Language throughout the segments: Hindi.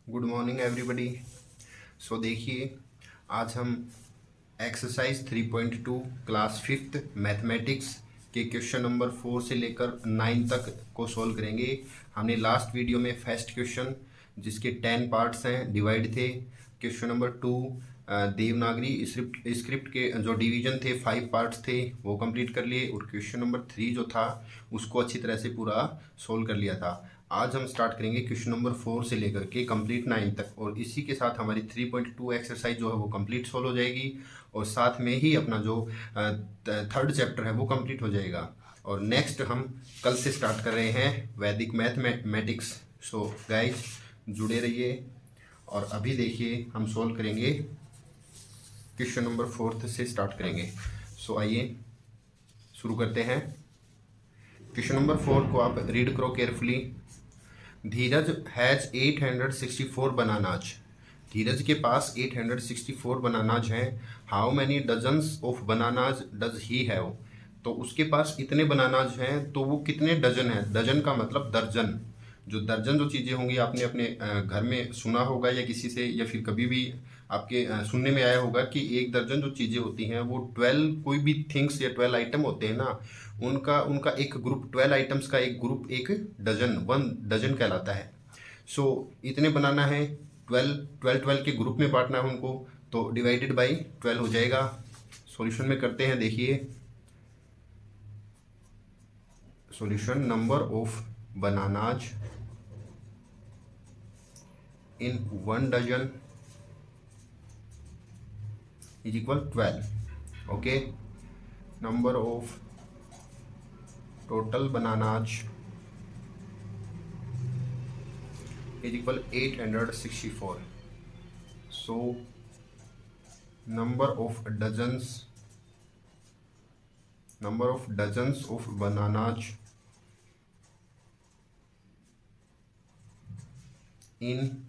Good morning everybody. सो देखिए, आज हम एक्सरसाइज 3.2 क्लास फिफ्थ मैथमेटिक्स के क्वेश्चन नंबर 4 से लेकर 9 तक को सॉल्व करेंगे। हमने लास्ट वीडियो में फर्स्ट क्वेश्चन जिसके 10 पार्ट्स हैं डिवाइड थे। क्वेश्चन नंबर 2 देवनागरी स्क्रिप्ट के जो डिवीजन थे 5 पार्ट्स थे वो कंप्लीट कर लिए, और क्वेश्चन नंबर 3 जो था उसको अच्छी तरह से पूरा सोल्व कर लिया था। आज हम स्टार्ट करेंगे क्वेश्चन नंबर 4 से लेकर के कंप्लीट 9 तक, और इसी के साथ हमारी 3.2 एक्सरसाइज जो है वो कंप्लीट सोल्व हो जाएगी, और साथ में ही अपना जो थर्ड चैप्टर है वो कंप्लीट हो जाएगा। और नेक्स्ट हम कल से स्टार्ट कर रहे हैं वैदिक मैथमेटिक्स। सो गाइज जुड़े रहिए, और अभी देखिए हम सोल्व करेंगे क्वेश्चन नंबर 4 से स्टार्ट करेंगे। सो आइए शुरू करते हैं। क्वेश्चन नंबर 4 को आप रीड करो carefully. Dheeraj has 864 bananas. Dheeraj के पास 864 बनानाज हैं। How many dozens of bananas does he have. तो उसके पास इतने बनानाज हैं तो वो कितने डजन हैं। डजन का मतलब दर्जन। जो दर्जन जो चीज़ें होंगी आपने अपने घर में सुना होगा या किसी से, या फिर कभी भी आपके सुनने में आया होगा कि एक दर्जन जो चीज़ें होती हैं वो 12 कोई भी थिंग्स या 12 आइटम होते हैं ना, उनका उनका एक ग्रुप, 12 आइटम्स का एक ग्रुप एक डजन, 1 डजन कहलाता है। सो इतने बनाना है, 12 के ग्रुप में बांटना है उनको, तो डिवाइडेड बाई 12 हो जाएगा। सॉल्यूशन में करते हैं। देखिए solution, number of bananas in 1 dozen is equal 12. Okay, number of total bananas is equal 864. So number of dozens of bananas in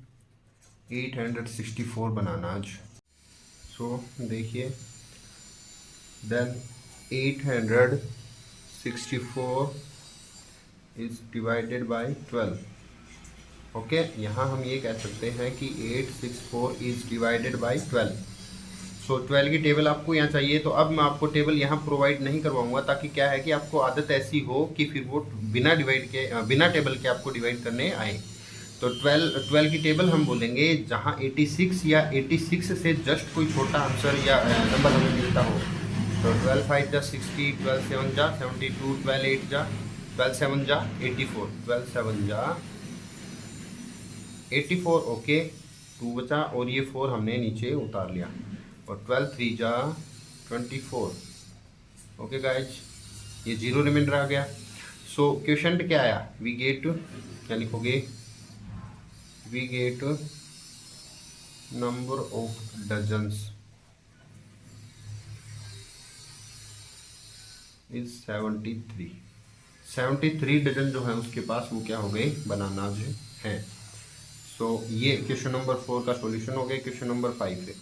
864 bananas. So देखिए, then 864 is divided by 12। Okay, यहाँ हम ये कह सकते हैं कि 864 इज डिवाइडेड बाय 12। सो 12 की टेबल आपको यहाँ चाहिए, तो अब मैं आपको टेबल यहाँ प्रोवाइड नहीं करवाऊंगा, ताकि क्या है कि आपको आदत ऐसी हो कि फिर वो बिना टेबल के आपको डिवाइड करने आए। तो 12 की टेबल हम बोलेंगे जहाँ 86 या 86 से जस्ट कोई छोटा आंसर या नंबर हमें मिलता हो। तो 12 5 जा 60, 12 7 जा 72, 12 8 जा 12 7 जा 84, 12 7 जा 84। ओके, 2 बचा और ये 4 हमने नीचे उतार लिया, और 12 3 जा 24। ओके गाइज, ये 0 रिमाइंडर आ गया। सो क्वेश्चन क्या आया, वी गेट, क्या लिखोगे, we get number of dozens is 73। 73 dozen जो है उसके पास वो क्या हो गए, बनानाज हैं। सो ये क्वेश्चन नंबर 4 का सॉल्यूशन हो गया। क्वेश्चन नंबर 5 है,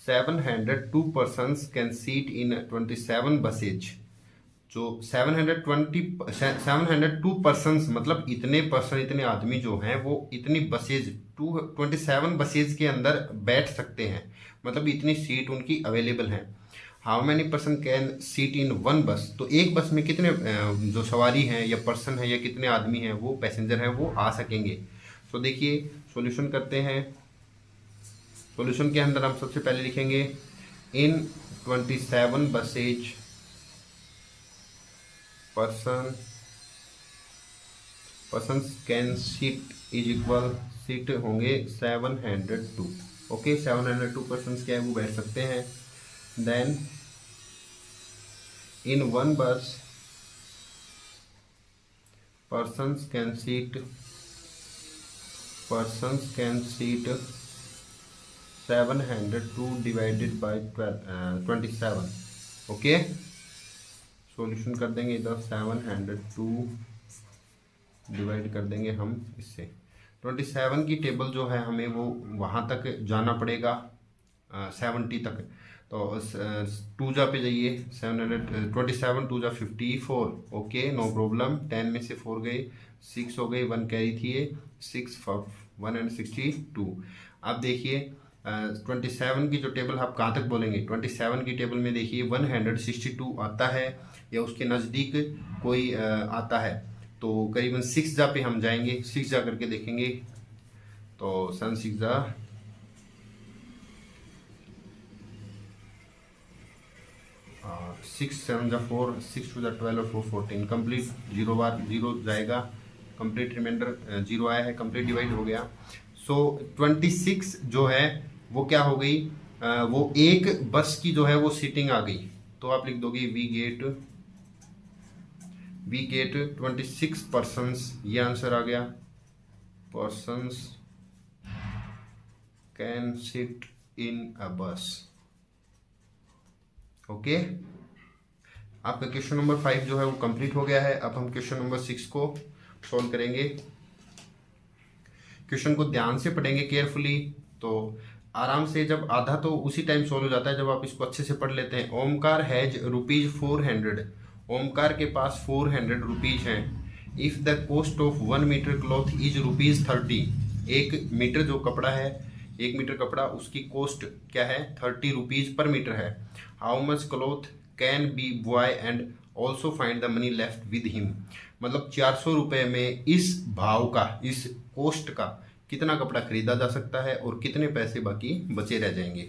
702 persons can seat in 27 buses। जो 702 पर्सनस मतलब इतने पर्सन, इतने आदमी जो हैं वो इतनी बसेज 27 बसेज के अंदर बैठ सकते हैं, मतलब इतनी सीट उनकी अवेलेबल हैं। How many person can seat in 1 bus. तो एक बस में कितने जो सवारी हैं या पर्सन है या कितने आदमी हैं वो पैसेंजर हैं वो आ सकेंगे। तो देखिए सॉल्यूशन करते हैं। सॉल्यूशन के अंदर हम सबसे पहले लिखेंगे इन 27 buses persons can sit is equal, seat होंगे 702। ओके, 702 पर्सन्स क्या है वो बैठ सकते हैं। देन इन 1 बस persons can seat 702 divided by 27। Okay, solution कर देंगे इधर, 702 डिवाइड कर देंगे हम इससे। 27 की टेबल जो है हमें वो वहाँ तक जाना पड़ेगा 70 तक। तो टू जा पे जाइए, 727 टू जा 54, ओके नो प्रॉब्लम। 10 में से 4 गए, 6 हो गए, 1 कैरी थी ये, 6 162। अब देखिए 27 की जो टेबल आप कहाँ तक बोलेंगे, 27 की टेबल में देखिए 162 आता है या उसके नज़दीक कोई आता है, तो करीबन 6 जा पे हम जाएंगे, 6 जा करके देखेंगे। तो 7 6 जा 6 7 जा 4, 6 2 जा 12 और 4 14, कंप्लीट 0 बार 0 जाएगा, कंप्लीट रिमाइंडर 0 आया है, कंप्लीट डिवाइड हो गया। सो 26 जो है वो क्या हो गई, वो एक बस की जो है वो सीटिंग आ गई। तो आप लिख दोगे वी गेट 26 पर्सन्स, ये आंसर आ गया, पर्सन्स कैन सिट इन अ बस। ओके, आपका क्वेश्चन नंबर 5 जो है वो कंप्लीट हो गया है। अब हम क्वेश्चन नंबर 6 को सॉल्व करेंगे। क्वेश्चन को ध्यान से पढ़ेंगे केयरफुली, तो आराम से, जब आधा तो उसी टाइम सॉल्व हो जाता है जब आप इसको अच्छे से पढ़ लेते हैं। ओमकार हैज ₹400, ओमकार के पास 400 रुपीज हैं। If the cost of 1 metre cloth is ₹30, एक मीटर जो कपड़ा है, 1 मीटर कपड़ा, उसकी कॉस्ट क्या है, 30 रुपीज पर मीटर है। How much cloth can be boy and also find the money left with him. मतलब 400 रुपये में इस भाव का, इस कॉस्ट का कितना कपड़ा खरीदा जा सकता है और कितने पैसे बाकी बचे रह जाएंगे।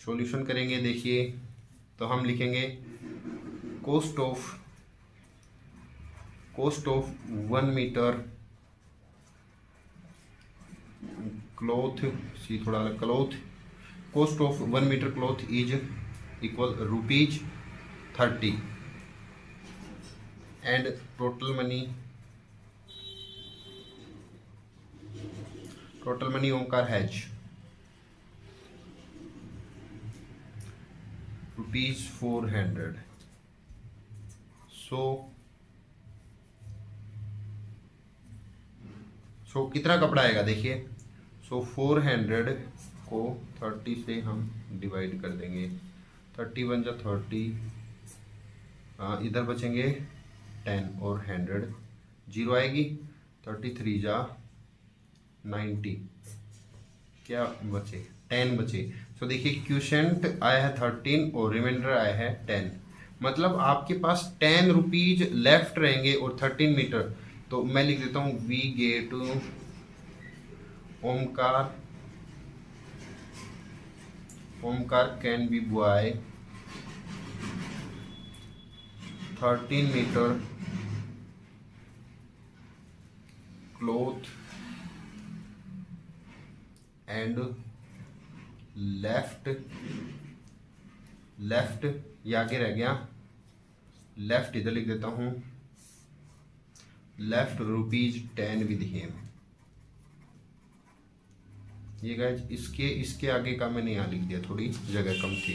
सॉल्यूशन करेंगे, देखिए तो हम लिखेंगे cost of 1 metre cloth, see थोड़ा अलग, cloth, cost of 1 metre cloth is equal ₹30 and total money Omkar has ₹400। So कितना कपड़ा आएगा, देखिए 400 को 30 से हम डिवाइड कर देंगे, 31 जा 30, इधर बचेंगे 10 और 100, 0 आएगी, 33 जा 90, क्या बचे, 10 बचे। सो देखिए क्वेश्चन आया है 13 और रिमाइंडर आया है 10, मतलब आपके पास 10 रुपीज लेफ्ट रहेंगे और 13 मीटर। तो मैं लिख देता हूँ we get Omkar can be buy 13 metre cloth and left ये आगे रह गया, लेफ्ट इधर लिख देता हूँ, लेफ्ट ₹10 विद हिम। ये गाइस इसके आगे का मैंने यहाँ लिख दिया, थोड़ी जगह कम थी।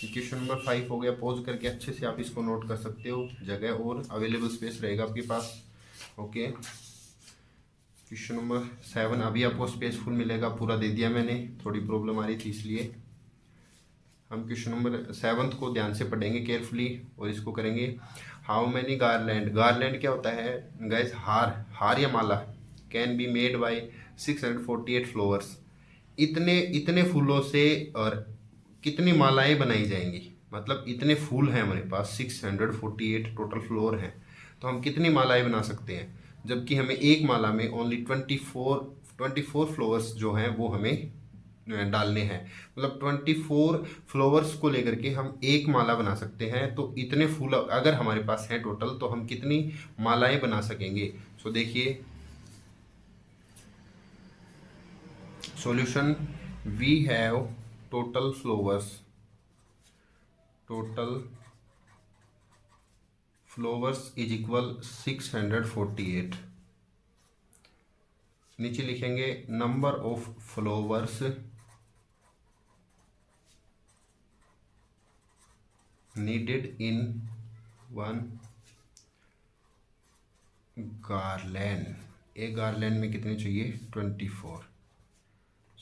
क्वेश्चन नंबर 5 हो गया। पॉज करके अच्छे से आप इसको नोट कर सकते हो, जगह और अवेलेबल स्पेस रहेगा आपके पास। ओके, क्वेश्चन नंबर 7, अभी आपको स्पेस फुल मिलेगा, पूरा दे दिया मैंने, थोड़ी प्रॉब्लम आ रही थी इसलिए। हम क्वेश्चन नंबर 7 को ध्यान से पढ़ेंगे केयरफुली और इसको करेंगे। हाउ मैनी गारलैंड क्या होता है गाइस, हार या माला, can be made by 648 flowers. इतने फूलों से और कितनी मालाएं बनाई जाएंगी, मतलब इतने फूल हैं हमारे पास, 648 टोटल फ्लोर हैं, तो हम कितनी मालाएं बना सकते हैं, जबकि हमें एक माला में ओनली 24 फ्लावर्स जो हैं वो हमें डालने हैं। मतलब 24 फ्लावर्स को लेकर के हम एक माला बना सकते हैं। तो इतने फूल अगर हमारे पास हैं टोटल, तो हम कितनी मालाएं बना सकेंगे। सो देखिए solution, we have total flowers is equal 648। नीचे लिखेंगे number of flowers needed in one garland. एक गार्लैंड में कितने चाहिए, 24।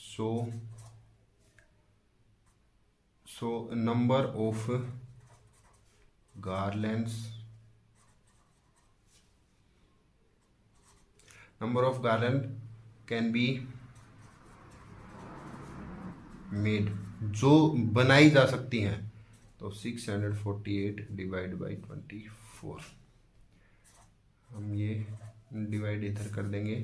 सो So number of garlands can be made, जो बनाई जा सकती हैं, तो 648 डिवाइड बाई 24, हम ये डिवाइड इधर कर देंगे।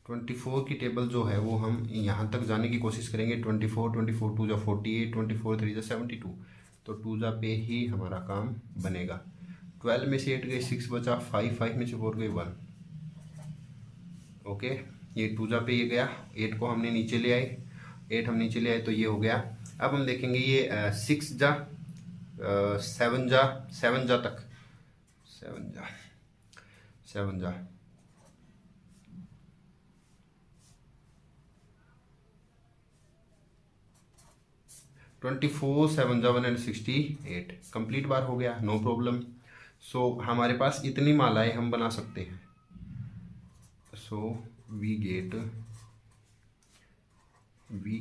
24 की टेबल जो है वो हम यहाँ तक जाने की कोशिश करेंगे। 24 2 जा 48, 24 3 जा 72, तो 2 जा पे ही हमारा काम बनेगा। 12 में से 8 गए 6 बचा, 5 में से 4 गए 1। ओके, ये 2 जा पे ये गया, 8 को हमने नीचे ले आए, 8 हम नीचे ले आए तो ये हो गया। अब हम देखेंगे ये 6 जा 7 जा 7 जा तक 7 जा 24 7 जा 168 कंप्लीट बार हो गया, नो प्रॉब्लम। सो हमारे पास इतनी मालाएं हम बना सकते हैं। So we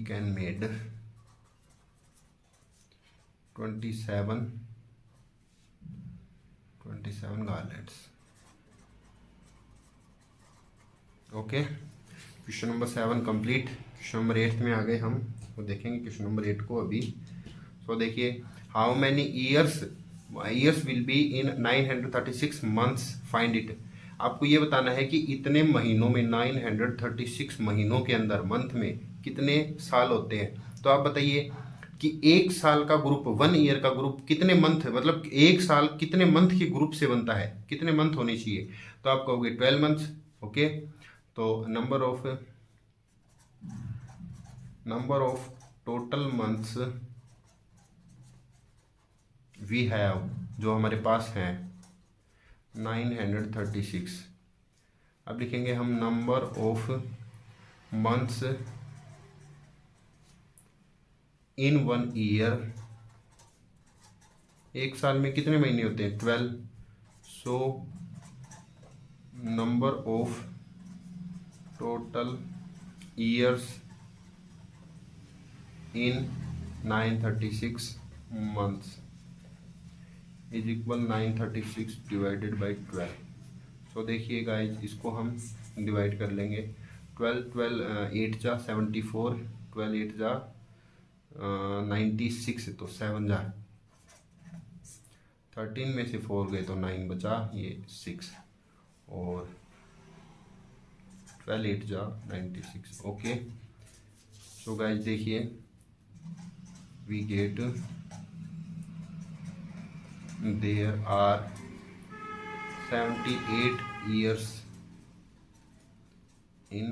can made 27 garlands। Okay, question number 7 complete. Question number 8 में आ गए हम, तो देखेंगे क्वेश्चन नंबर 8 को अभी। सो देखिए, how many years will be in 936 months, find it. आपको ये बताना है कि इतने महीनों में 936 महीनों के अंदर मंथ में कितने साल होते हैं। तो आप बताइए कि एक साल का ग्रुप, 1 ईयर का ग्रुप कितने मंथ, मतलब एक साल कितने मंथ के ग्रुप से बनता है, कितने मंथ होने चाहिए। तो आप कहोगे 12 मंथ्स। ओके, तो number of total months we have, जो हमारे पास हैं 936। अब लिखेंगे हम number of months in 1 year, एक साल में कितने महीने होते हैं 12। So number of total years in 936 months is equal 936 divided by 12। So देखिए गाइज, इसको हम डिवाइड कर लेंगे। 12 8 जा 74, 12 8 जा 96, तो 7 जा 13 में से 4 गए तो 9 बचा, ये 6, और 12 8 जा 96। ओके, सो गाइज देखिए, we get there are 78 years in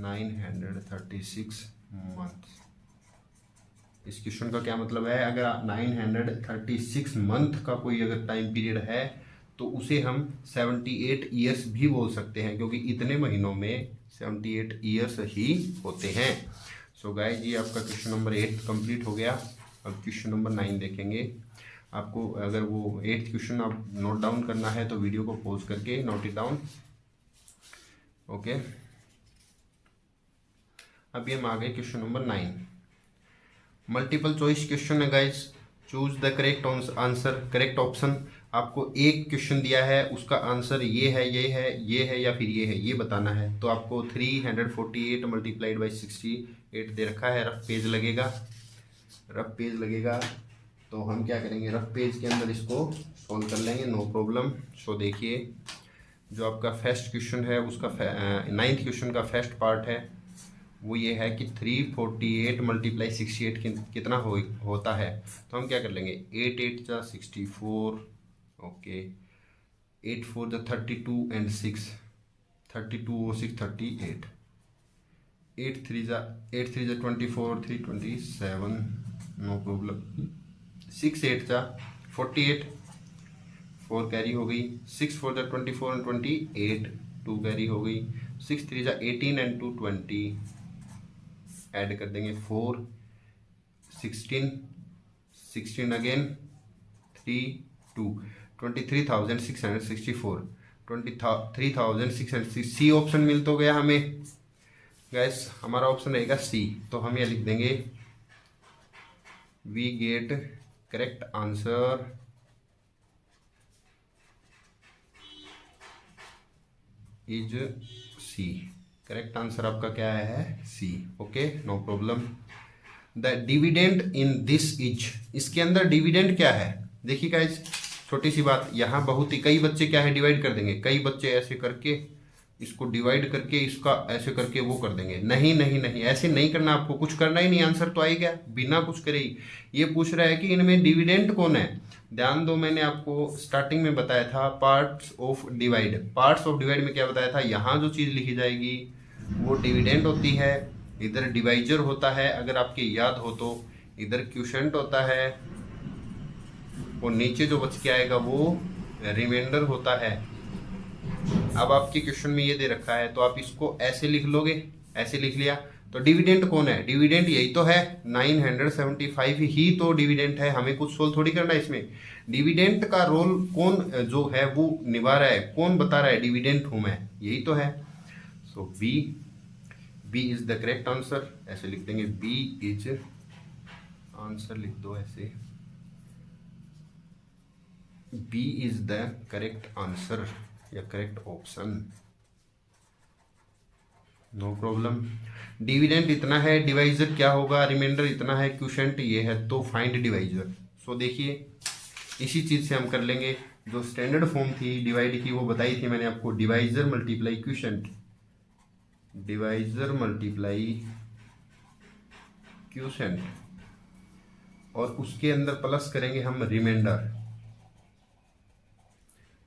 936 months। इस क्वेश्चन का क्या मतलब है, अगर 936 मंथ का कोई अगर टाइम पीरियड है तो उसे हम 78 ईयर्स भी बोल सकते हैं, क्योंकि इतने महीनों में 78 ईयर्स ही होते हैं। सो गाइस, ये आपका क्वेश्चन नंबर 8 कंप्लीट हो गया। अब क्वेश्चन नंबर 9 देखेंगे। आपको अगर वो 8th क्वेश्चन आप नोट डाउन करना है तो वीडियो को पॉज करके नोट इट डाउन। ओके, अभी हम आ गए question number 9। Multiple choice question है guys. Choose the correct answer, correct option. आपको एक क्वेश्चन दिया है, उसका आंसर ये है, ये है, ये है या फिर ये है, ये बताना है। तो आपको 348 मल्टीप्लाइड बाई 68 दे रखा है। रफ पेज लगेगा, तो हम क्या करेंगे, रफ पेज के अंदर इसको सॉल्व कर लेंगे, नो प्रॉब्लम। सो देखिए, जो आपका फर्स्ट क्वेश्चन है उसका 9th क्वेश्चन का फर्स्ट पार्ट है, वो ये है कि 348 मल्टीप्लाई 68 कितना होता है। तो हम क्या कर लेंगे, 8 8 जा 64, ओके, 8 4 जा 32 एंड 6 32 और 6 38, 8 3 जा 24, 3 27, नो प्रॉब्लम। 6 8 जा 48, 4 कैरी हो गई। 6 4 जा 24 एंड 28, 2 कैरी हो गई। 6 3 जा 18 एंड 2 20, ऐड कर देंगे 4 16 अगेन 3 2, 23,664, 23,660। सी ऑप्शन मिल तो गया हमें गैस, हमारा ऑप्शन रहेगा सी। तो हम ये लिख देंगे we get correct answer is C. Correct answer आपका क्या है? C. Okay, no problem. The dividend in this is, इसके अंदर डिविडेंड क्या है? देखिए गाइस, छोटी सी बात, यहाँ बहुत ही कई बच्चे क्या है डिवाइड कर देंगे, कई बच्चे ऐसे करके इसको डिवाइड करके इसका ऐसे करके वो कर देंगे। नहीं नहीं नहीं, ऐसे नहीं करना, आपको कुछ करना ही नहीं, आंसर तो आएगा बिना कुछ करे ही। ये पूछ रहा है कि इनमें डिविडेंड कौन है। ध्यान दो, मैंने आपको स्टार्टिंग में बताया था parts of divide. Parts of divide में क्या बताया था? यहाँ जो चीज़ लिखी जाएगी वो डिविडेंड होती है, इधर डिवाइजर होता है, अगर आपके याद हो तो इधर क्यूशेंट होता है, और नीचे जो बच के आएगा वो रिमाइंडर होता है। अब आपके क्वेश्चन में ये दे रखा है तो आप इसको ऐसे लिख लोगे, ऐसे लिख लिया तो डिविडेंड कौन है? डिविडेंड यही तो है, 975 ही तो डिविडेंड है, हमें कुछ सोल्व थोड़ी करना है इसमें। डिविडेंड का रोल कौन जो है वो निभा रहा है, कौन बता रहा है डिविडेंड हूं मैं, यही तो है। So B, B is the correct answer, ऐसे लिख देंगे, बी इज आंसर लिख दो ऐसे, B is the correct answer या correct option, no problem. Dividend इतना है, डिवाइजर क्या होगा? रिमाइंडर इतना है, क्यूशेंट ये है, तो फाइंड डिवाइजर। सो देखिए इसी चीज से हम कर लेंगे, जो स्टैंडर्ड फॉर्म थी डिवाइड की वो बताई थी मैंने आपको, divisor multiply quotient, divisor multiply quotient, और उसके अंदर प्लस करेंगे हम रिमाइंडर,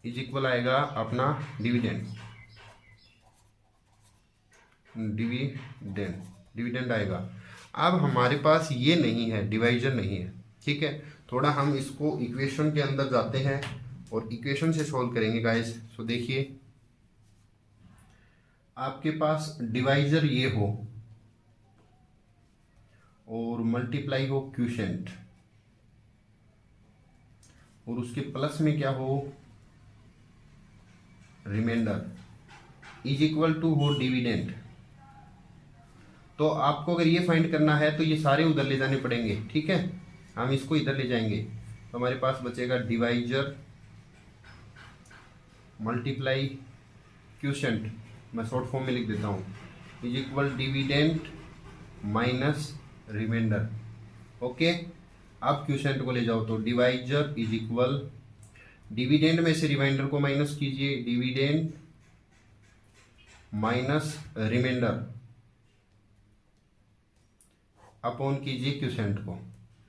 इज इक्वल आएगा अपना डिविडेंड, डिविडेंड, डिविडेंड आएगा। अब हमारे पास ये नहीं है, डिवाइजर नहीं है, ठीक है, थोड़ा हम इसको इक्वेशन के अंदर जाते हैं और इक्वेशन से सॉल्व करेंगे गाइस। सो देखिए, आपके पास डिवाइजर ये हो और मल्टीप्लाई हो क्यूशेंट, और उसके प्लस में क्या हो? रिमाइंडर, इज इक्वल टू हो डिविडेंड। तो आपको अगर ये फाइंड करना है तो ये सारे उधर ले जाने पड़ेंगे, ठीक है, हम इसको इधर ले जाएंगे तो हमारे पास बचेगा डिवाइजर मल्टीप्लाई क्यूशेंट, मैं शॉर्ट फॉर्म में लिख देता हूँ, is equal dividend minus remainder. Okay, अब क्यूशेंट को ले जाओ तो डिवाइजर इज इक्वल, डिविडेंड में से रिमाइंडर को माइनस कीजिए, डिविडेंड माइनस रिमाइंडर अपॉन कीजिए क्यूशेंट को,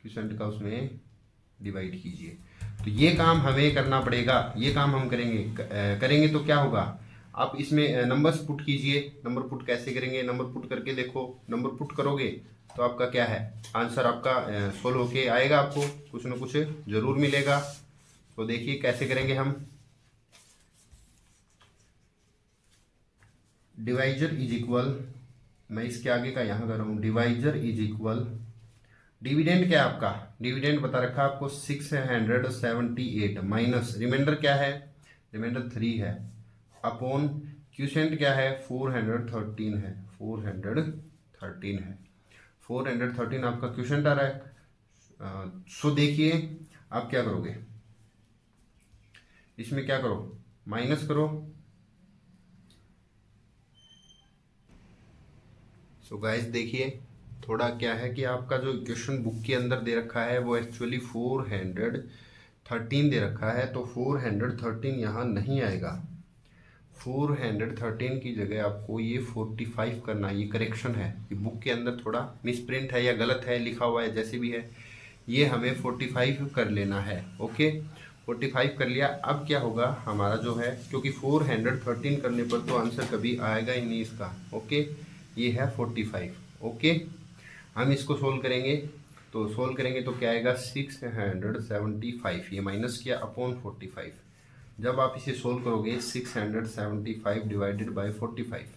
क्यूशेंट का उसमें डिवाइड कीजिए। तो ये काम हमें करना पड़ेगा, ये काम हम करेंगे, करेंगे तो क्या होगा? आप इसमें नंबर्स पुट कीजिए। नंबर पुट कैसे करेंगे? नंबर पुट करके देखो, नंबर पुट करोगे तो आपका क्या है आंसर, आपका सोल्व होके आएगा, आपको कुछ ना कुछ जरूर मिलेगा। तो देखिए कैसे करेंगे हम। डिवाइजर इज इक्वल, मैं इसके आगे का यहाँ कर रहा हूँ, डिवाइजर इज इक्वल, डिविडेंड क्या है आपका? डिविडेंड बता रखा है आपको 678 माइनस रिमाइंडर क्या है? रिमाइंडर 3 है, अपॉन क्यूशेंट क्या है? 413 है, 413 है, 413 आपका क्यूशेंट आ रहा है। सो देखिए आप क्या करोगे, इसमें क्या करो, माइनस करो। सो गाइस देखिए, थोड़ा क्या है कि आपका जो क्वेश्चन बुक के अंदर दे रखा है वो एक्चुअली 413 दे रखा है, तो 413 यहाँ नहीं आएगा, 413 की जगह आपको ये 45 करना है। ये करेक्शन है, ये बुक के अंदर थोड़ा मिसप्रिंट है या गलत है लिखा हुआ है, जैसे भी है ये हमें 45 कर लेना है। ओके, 45 कर लिया। अब क्या होगा हमारा जो है, क्योंकि 413 करने पर तो आंसर कभी आएगा ही नहीं इसका। ओके, ये है 45। ओके, हम इसको सोल्व करेंगे, तो सोल्व करेंगे तो क्या आएगा 675, ये माइनस किया अपॉन 45। जब आप इसे सोल्व करोगे 675 डिवाइडेड बाय 45।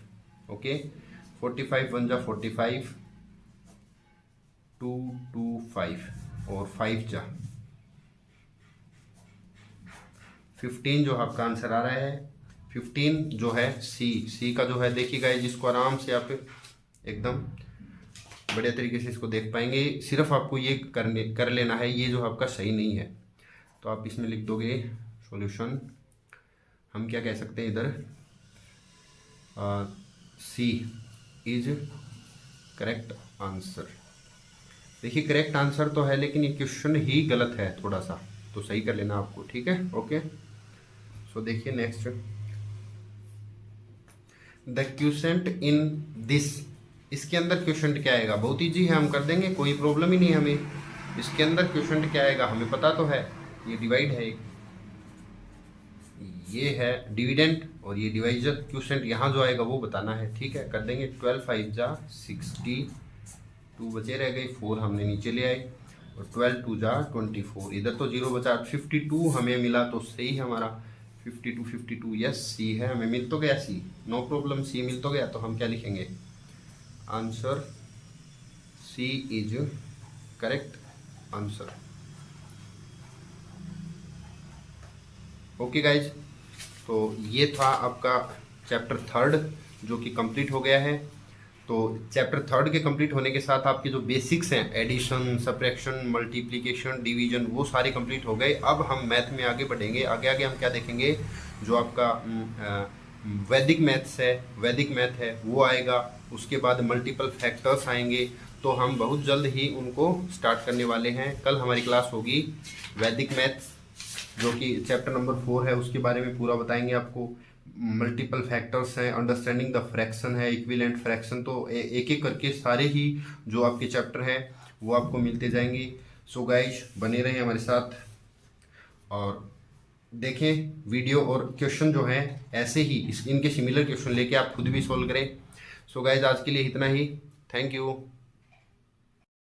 ओके, 45 1 जा 45, 2 2 5 और 5 जा 15 जो आपका आंसर आ रहा है। 15 जो है सी का जो है, देखिएगा जिसको आराम से आप एकदम बढ़िया तरीके से इसको देख पाएंगे। सिर्फ आपको ये कर लेना है, ये जो आपका सही नहीं है तो आप इसमें लिख दोगे सॉल्यूशन। हम क्या कह सकते हैं इधर, सी इज करेक्ट आंसर। देखिए करेक्ट आंसर तो है लेकिन ये क्वेश्चन ही गलत है थोड़ा सा, तो सही कर लेना आपको, ठीक है। ओके, सो देखिए next, the question in this, इसके अंदर क्वेश्चन क्या आएगा, बहुत ईजी है, हम कर देंगे, कोई प्रॉब्लम ही नहीं हमें। इसके अंदर क्वेश्चन क्या आएगा हमें पता तो है, ये डिवाइड है, ये है डिविडेंड और ये डिवाइजर। क्वेश्चन यहाँ जो आएगा वो बताना है, ठीक है। कर देंगे 12 5 जा 60, 2 बचे रह गए, 4 हमने नीचे ले आए और 12 2 जा 24, इधर तो 0 बचा, 52 हमें मिला तो सही है हमारा। 52 यस सी है, हमें मिल तो गया सी, नो प्रॉब्लम, सी मिल तो गया। तो हम क्या लिखेंगे, answer C is correct answer. Okay guys, तो ये था आपका चैप्टर 3 जो कि कंप्लीट हो गया है। तो चैप्टर 3 के कंप्लीट होने के साथ आपके जो बेसिक्स हैं, एडिशन, सब्ट्रैक्शन, मल्टीप्लिकेशन, डिवीजन, वो सारे कंप्लीट हो गए। अब हम मैथ में आगे बढ़ेंगे। आगे आगे हम क्या देखेंगे, जो आपका वैदिक मैथ्स है, वैदिक मैथ है वो आएगा। उसके बाद मल्टीपल फैक्टर्स आएंगे, तो हम बहुत जल्द ही उनको स्टार्ट करने वाले हैं। कल हमारी क्लास होगी वैदिक मैथ्स जो कि चैप्टर नंबर 4 है, उसके बारे में पूरा बताएंगे आपको। मल्टीपल फैक्टर्स हैं, अंडरस्टैंडिंग द फ्रैक्शन है, इक्विवेलेंट फ्रैक्शन, तो एक एक करके सारे ही जो आपके चैप्टर हैं वो आपको मिलते जाएंगे। सो गाइस बने रहें हमारे साथ और देखें वीडियो, और क्वेश्चन जो हैं ऐसे ही इनके सिमिलर क्वेश्चन लेके आप खुद भी सॉल्व करें। सो गाइस आज के लिए इतना ही, थैंक यू।